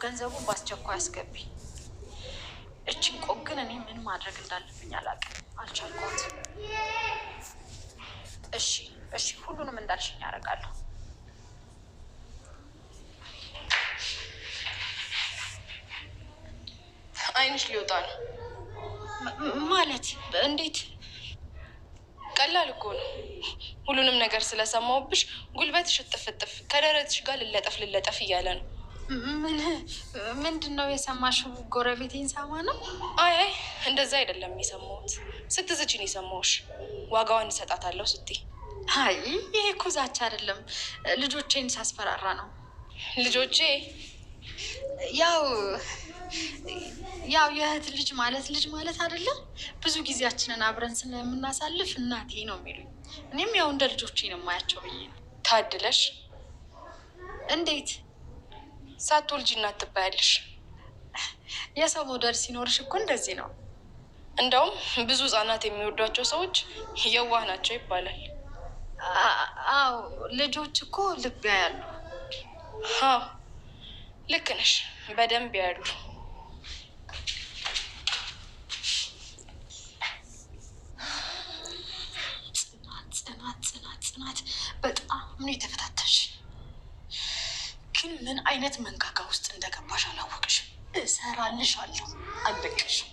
ገንዘቡን በአስቸኳይ አስገቢ። እችን ቆቅ ግን እኔ ምን ማድረግ እንዳለብኝ አላውቅም፣ አልቻልኳትም። እሺ፣ ሁሉንም እንዳልሽኝ ያደርጋለሁ። አይንሽ ሊወጣ ነው ማለት? እንዴት? ቀላል እኮ ነው። ሁሉንም ነገር ስለሰማሁብሽ ጉልበትሽ እጥፍ ከደረትሽ ጋር ልለጠፍ እያለ ነው። ምንድን ነው የሰማሽው? ጎረቤቴን ሰማ ነው? አይ እንደዛ አይደለም የሰማሁት። ስትዝችን የሰማሁሽ ዋጋዋን እሰጣታለሁ ስትይ። አይ ይሄ እኮ ዛቻ አይደለም፣ ልጆቼን ሳስፈራራ ነው። ልጆቼ ያው የእህት ልጅ ማለት አይደለም። ብዙ ጊዜያችንን አብረን ስለምናሳልፍ እናቴ ነው የሚሉኝ። እኔም ያው እንደ ልጆቼ ነው የማያቸው ብዬ ነው። ታድለሽ። እንዴት ሳትወልጂ እናት ትባያለሽ? የሰው መውደድ ሲኖርሽ እኮ እንደዚህ ነው። እንደውም ብዙ ህጻናት የሚወዷቸው ሰዎች የዋህ ናቸው ይባላል። አዎ ልጆች እኮ ልብ ያያሉ። አዎ ልክ ነሽ፣ በደንብ ያሉ። ጽናት በጣም ነው የተፈታተሽ። ግን ምን አይነት መንጋጋ ውስጥ እንደገባሽ አላወቅሽም። እሰራልሻለሁ፣ አልለቅሽም።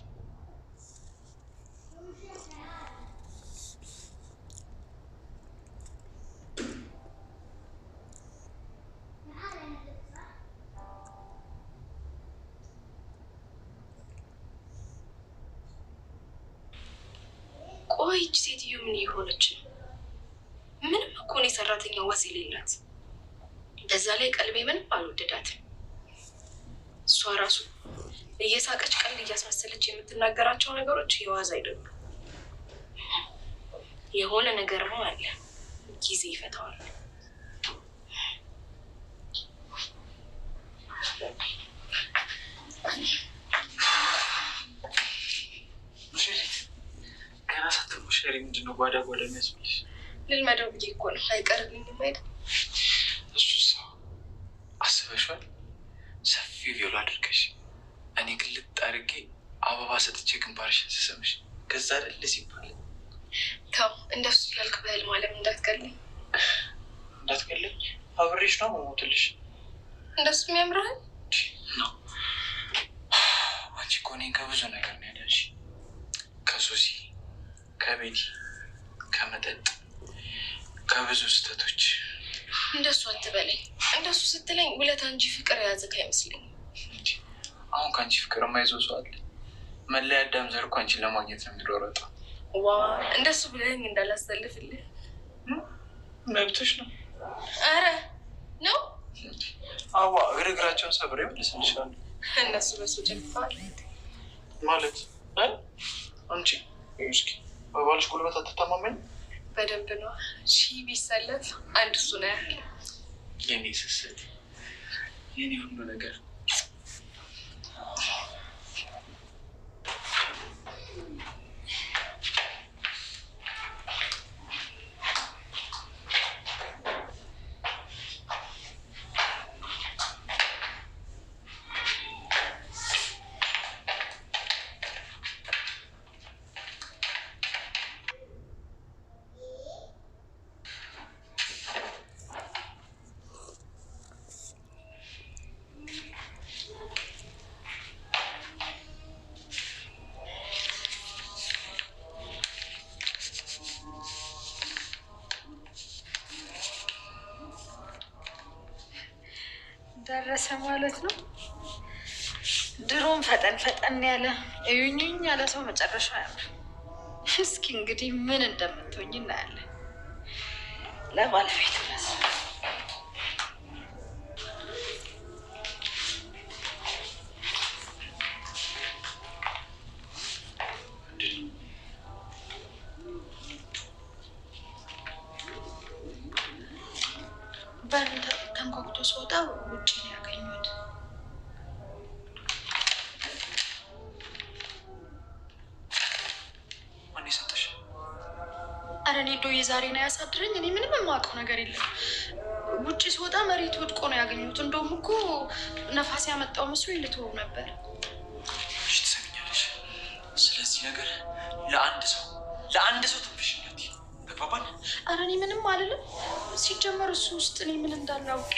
ቆይ ይህች ሴትዮ ምን የሆነች ነው? ምንም እኮ ነው የሰራተኛ ወስ የሌላት። በዛ ላይ ቀልቤ ምንም አልወደዳትም። እሷ ራሱ እየሳቀች ቀልድ እያስመሰለች የምትናገራቸው ነገሮች የዋዛ አይደሉም። የሆነ ነገርማ አለ፣ ጊዜ ይፈታዋል። ገና ሳትሞሸሪ ምንድነው ጓዳ የሚያስብልሽ? ልልመደው ብዬ እኮ ነው። አይቀርልኝም አይደል? እሱስ አስበሽዋል? ሰፊ ቪዮላ አድርገሽ እኔ ግልጥ አድርጌ አበባ ሰጥቼ ግንባርሽን ስስምሽ ከዛ አይደል ሲባል። ተው እንደሱ ያልክ በህልም ዓለም እንዳትገለኝ። አብሬሽ ነው መሞትልሽ። እንደሱ የሚያምርሃል ነው። አንቺ እኮ እኔን ከብዙ ነገር ነው ያዳንሽ። ከሱሲ፣ ከቤቲ፣ ከመጠጥ፣ ከብዙ ስህተቶች። እንደሱ አትበለኝ። እንደሱ ስትለኝ ውለታ እንጂ ፍቅር የያዘክ አይመስለኝም። አሁን ከአንቺ ፍቅር የማይዘው ሰው አለ? መለያ አዳም ዘር እኮ አንቺን ለማግኘት ነው የሚሮረጠው። ዋ እንደሱ ብለኝ እንዳላሰልፍልህ። መብትሽ ነው። አረ ነው አዋ ግርግራቸውን ሰብሬ መልስልሻለሁ። እነሱ በሱ ጨልፈዋል ማለት አንቺ እስኪ በባልሽ ጉልበት አትተማመኝ? በደንብ ነው። ሺህ ቢሰለፍ አንድ እሱ ነው ያህል። የኔ ስስት፣ የኔ ሁሉ ነገር። ደረሰ ማለት ነው። ድሮም ፈጠን ያለ እዩኝኝ ያለ ሰው መጨረሻ ያምር። እስኪ እንግዲህ ምን እንደምትሆኝ እናያለን። ለባለቤት መስ በር ተንኳኩቶ ስወጣ ውጭ ነው ያገኙት። ማን የሰጠሽ? አረ እኔ እንደው የዛሬን አያሳድረኝ። እኔ ምንም የማውቀው ነገር የለም። ውጭ ስወጣ መሬት ወድቆ ነው ያገኙት። እንደውም እኮ ነፋስ ያመጣው መስሎኝ ልትወው ነበር። እሺ ትሰሚኛለሽ? ስለዚህ ነገር ለአንድ ሰው ትንፍሽነት ተግባባን? ኧረ እኔ ምንም አልልም። ሲጀመር እሱ ውስጥ እኔ ምን እንዳለ አውቄ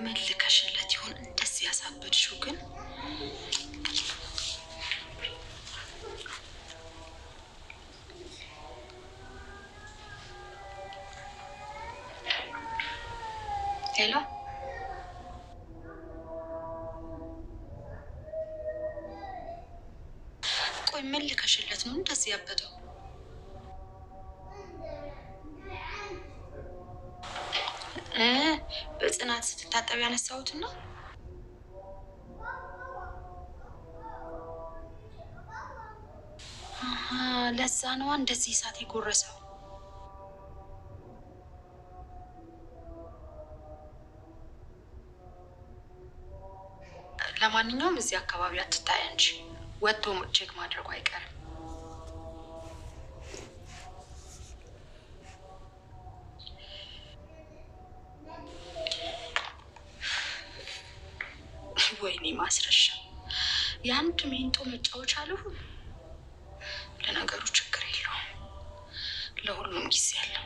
መልከሽለት ይሆን እንደዚህ ያሳበድሽው? ግን ሄሎ፣ ቆይ መልከሽለት ነው እንደዚህ ያበደው? በጽናት ስትታጠብ ያነሳሁትና ለዛ ነዋ እንደዚህ እሳት የጎረሰው። ለማንኛውም እዚህ አካባቢ አትታይ እንጂ ወጥቶ ቼክ ማድረጉ አይቀርም። ወይኔ ማስረሻ፣ የአንድ ሜንጦ መጫወቻ አልሁን። ለነገሩ ችግር የለውም፣ ለሁሉም ጊዜ አለው።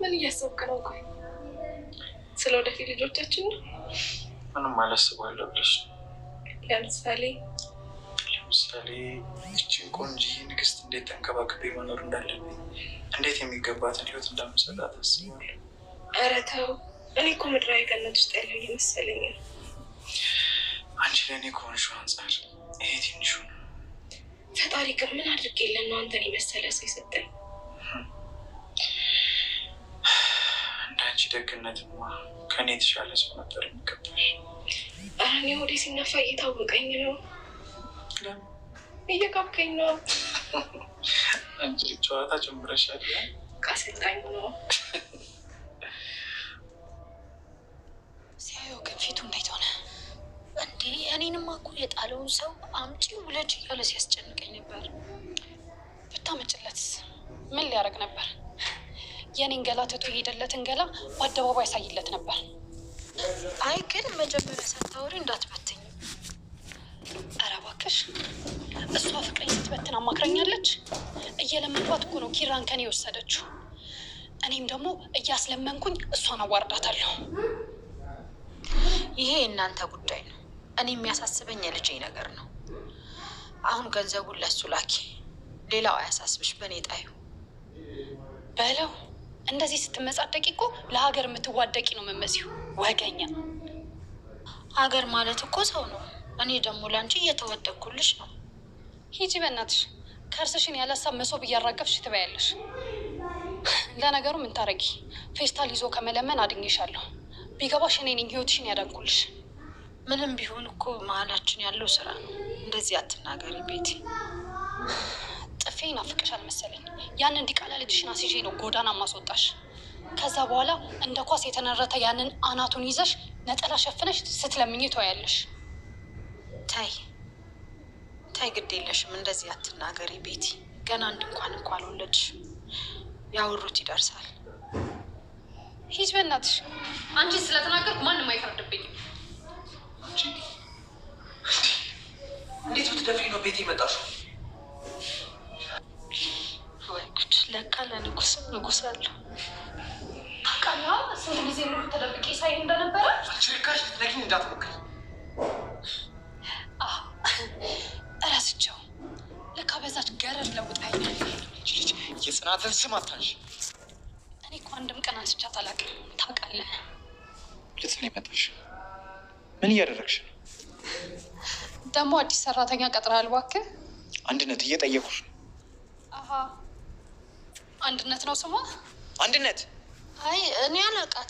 ምን እያሰብክ ነው? ቆይ ስለ ወደፊት ልጆቻችን ነው? ምንም አላስባለሁ ብለሽ? ለምሳሌ እችን ቆንጆዬ ንግስት እንዴት ተንከባክቤ መኖር እንዳለብኝ፣ እንዴት የሚገባትን ህይወት እንደምሰጣት አስባለሁ። ኧረ ተው፣ እኔ እኮ ምድራዊ ገነት ውስጥ ያለው እየመሰለኝ ነው። አንቺ ለእኔ ከሆንሽው አንጻር ይሄ ትንሹ ነው። ፈጣሪ ግን ምን አድርጌለን ነው አንተን የመሰለ ሰው የሰጠኝ? አንቺ ደግነትማ ከኔ የተሻለ ሰው ነበር የሚገባሽ። ኧረ እኔ ወደ ሲነፋ እየታወቀኝ ነው። እየጋብከኝ ነው። አንቺ ጨዋታ ጀምረሻል። ከአሰልጣኙ ነው። ሲያየው ግን ፊቱ እንዴት ሆነ እንዴ? እኔንማ እኮ የጣለውን ሰው አምጪ ውለጅ እያለ ሲያስጨንቀኝ ነበር። ብታመጭለትስ ምን ሊያደርግ ነበር? የኔን ገላ ትቶ የሄደለትን ገላ በአደባባይ ያሳይለት ነበር። አይ ግን መጀመሪያ ሳታወሪ እንዳትበትኝ። ኧረ እባክሽ፣ እሷ ፍቅረኝ ስትበትን አማክረኛለች። እየለመንኳት እኮ ነው ኪራን ከኔ የወሰደችው። እኔም ደግሞ እያስለመንኩኝ እሷን አዋርዳታለሁ። ይሄ የእናንተ ጉዳይ ነው። እኔ የሚያሳስበኝ የልጄ ነገር ነው። አሁን ገንዘቡን ለሱ ላኪ፣ ሌላው አያሳስብሽ። በእኔ ጣዩ በለው። እንደዚህ ስትመጻደቂ እኮ ለሀገር የምትዋደቂ ነው የምትመስይው። ወገኛ። ሀገር ማለት እኮ ሰው ነው። እኔ ደግሞ ለአንቺ እየተወደኩልሽ ነው። ሂጂ በእናትሽ። ከርስሽን ያለሳብ መሶብ እያራገፍሽ ትበያለሽ። ለነገሩ ምን ታረጊ? ፌስታል ይዞ ከመለመን አድኜሻለሁ። ቢገባሽ እኔ ነኝ ህይወትሽን ያዳንኩልሽ። ምንም ቢሆን እኮ መሀላችን ያለው ስራ ነው። እንደዚህ አትናገሪ ቤቲ። ጥፌ ናፍቅሻል መሰለኝ። ያን እንዲቃላ ልጅሽን አስይዤ ነው ጎዳና ማስወጣሽ። ከዛ በኋላ እንደ ኳስ የተነረተ ያንን አናቱን ይዘሽ ነጠላ ሸፍነሽ ስትለምኝ ተወያለሽ። ታይ ታይ፣ ግድ የለሽም እንደዚህ አትናገሪ ቤቲ። ገና እንኳን አልወለድሽም። ያወሩት ይደርሳል። ሂጅ በእናትሽ። አንቺ ስለተናገርኩ ማንም አይፈርድብኝም። እንዴት ብትደፍሪ ነው ቤት የመጣሽው? ወይ ጉድ! ለካ ለንጉስም ንጉስ አለው። ቃላ ስንት ጊዜ ሙሉ ተደብቄ ሳይ እንደነበረ አንቺ ርካሽ ልትነኪኝ እንዳትሞክሪ። እረስቸው። ለካ በዛች ገረድ ለውጣኝ። ልጅ የጽናትን ስም አታንሺ። እኔ እኮ አንድም ቀን አንስቻት አላውቅም። ታውቃለህ። ልትል መጣሽ? ምን እያደረግሽ ነው? ደግሞ አዲስ ሰራተኛ ቀጥረሃል? እባክህ አንድነት እየጠየኩሽ። አሀ አንድነት ነው ስሟ? አንድነት? አይ እኔ አላውቃትም።